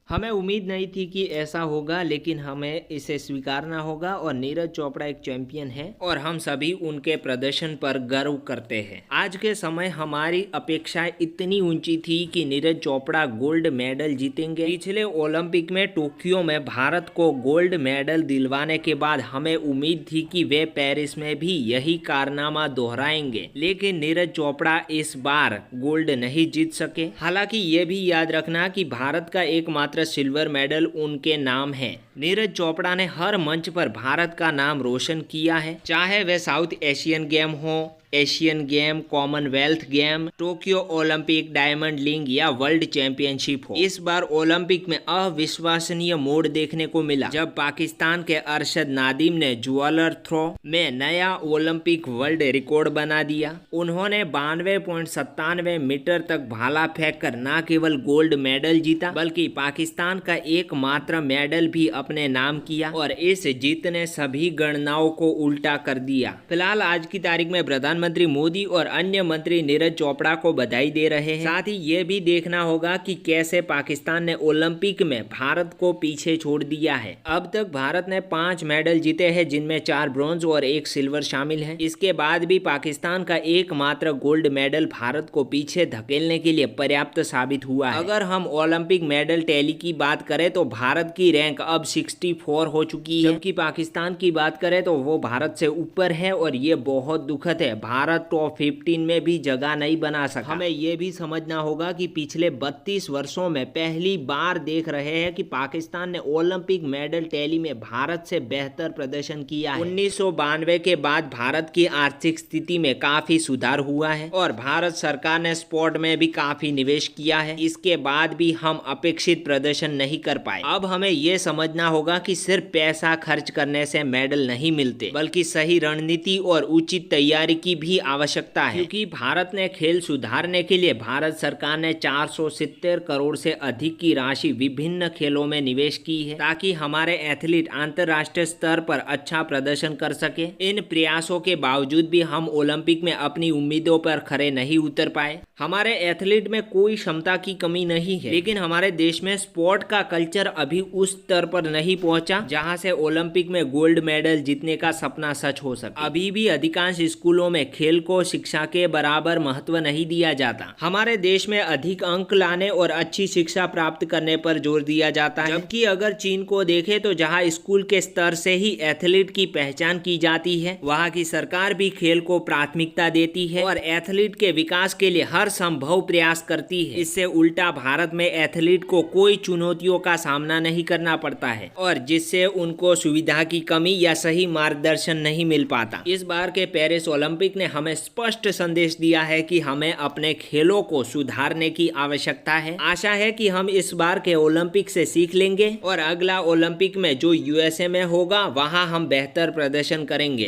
हमें उम्मीद नहीं थी कि ऐसा होगा, लेकिन हमें इसे स्वीकारना होगा और नीरज चोपड़ा एक चैंपियन है और हम सभी उनके प्रदर्शन पर गर्व करते हैं। आज के समय हमारी अपेक्षाएं इतनी ऊंची थी कि नीरज चोपड़ा गोल्ड मेडल जीतेंगे। पिछले ओलंपिक में टोक्यो में भारत को गोल्ड मेडल दिलवाने के बाद हमें उम्मीद थी कि वे पेरिस में भी यही कारनामा दोहराएंगे, लेकिन नीरज चोपड़ा इस बार गोल्ड नहीं जीत सके। हालांकि ये भी याद रखना कि भारत का एकमात्र सिल्वर मेडल उनके नाम है। नीरज चोपड़ा ने हर मंच पर भारत का नाम रोशन किया है, चाहे वह साउथ एशियन गेम हो, Asian game, Commonwealth game, Tokyo Olympic, diamond league या वर्ल्ड चैंपियनशिप हो। इस बार ओलंपिक में अविश्वसनीय मोड़ देखने को मिला जब पाकिस्तान के अरशद नादिम ने ज्वेलर थ्रो में नया ओलंपिक वर्ल्ड रिकॉर्ड बना दिया। उन्होंने 92.97 मीटर तक भाला फेंक कर न केवल गोल्ड मेडल जीता बल्कि पाकिस्तान का एकमात्र मेडल भी अपने नाम किया और इस जीत ने सभी गणनाओं को उल्टा कर दिया। फिलहाल आज की तारीख में प्रधानमंत्री मोदी और अन्य मंत्री नीरज चोपड़ा को बधाई दे रहे हैं। साथ ही ये भी देखना होगा कि कैसे पाकिस्तान ने ओलंपिक में भारत को पीछे छोड़ दिया है। अब तक भारत ने 5 मेडल जीते हैं, जिनमें 4 ब्रॉन्ज और 1 सिल्वर शामिल है। इसके बाद भी पाकिस्तान का एकमात्र गोल्ड मेडल भारत को पीछे धकेलने के लिए पर्याप्त साबित हुआ है। अगर हम ओलंपिक मेडल टैली की बात करें तो भारत की रैंक अब 64 हो चुकी है, जबकि पाकिस्तान की बात करें तो वो भारत से ऊपर है और ये बहुत दुखद है। भारत टॉप 15 में भी जगह नहीं बना सका। हमें यह भी समझना होगा कि पिछले 32 वर्षों में पहली बार देख रहे हैं कि पाकिस्तान ने ओलंपिक मेडल टैली में भारत से बेहतर प्रदर्शन किया है। 1992 के बाद भारत की आर्थिक स्थिति में काफी सुधार हुआ है और भारत सरकार ने स्पोर्ट में भी काफी निवेश किया है। इसके बाद भी हम अपेक्षित प्रदर्शन नहीं कर पाए। अब हमें यह समझना होगा कि सिर्फ पैसा खर्च करने से मेडल नहीं मिलते, बल्कि सही रणनीति और उचित तैयारी की भी आवश्यकता है। क्योंकि भारत ने खेल सुधारने के लिए भारत सरकार ने 470 करोड़ से अधिक की राशि विभिन्न खेलों में निवेश की है, ताकि हमारे एथलीट अंतर्राष्ट्रीय स्तर पर अच्छा प्रदर्शन कर सके। इन प्रयासों के बावजूद भी हम ओलंपिक में अपनी उम्मीदों पर खरे नहीं उतर पाए। हमारे एथलीट में कोई क्षमता की कमी नहीं है, लेकिन हमारे देश में स्पोर्ट का कल्चर अभी उस स्तर पर नहीं पहुंचा जहां से ओलंपिक में गोल्ड मेडल जीतने का सपना सच हो सके। अभी भी अधिकांश स्कूलों में खेल को शिक्षा के बराबर महत्व नहीं दिया जाता। हमारे देश में अधिक अंक लाने और अच्छी शिक्षा प्राप्त करने पर जोर दिया जाता है, जबकि अगर चीन को देखें तो जहां स्कूल के स्तर से ही एथलीट की पहचान की जाती है, वहां की सरकार भी खेल को प्राथमिकता देती है और एथलीट के विकास के लिए हर संभव प्रयास करती है। इससे उल्टा भारत में एथलीट को कोई चुनौतियों का सामना नहीं करना पड़ता है और जिससे उनको सुविधा की कमी या सही मार्गदर्शन नहीं मिल पाता। इस बार के पेरिस ओलंपिक ने हमें स्पष्ट संदेश दिया है कि हमें अपने खेलों को सुधारने की आवश्यकता है। आशा है कि हम इस बार के ओलंपिक से सीख लेंगे और अगला ओलंपिक में जो यूएसए में होगा वहां हम बेहतर प्रदर्शन करेंगे।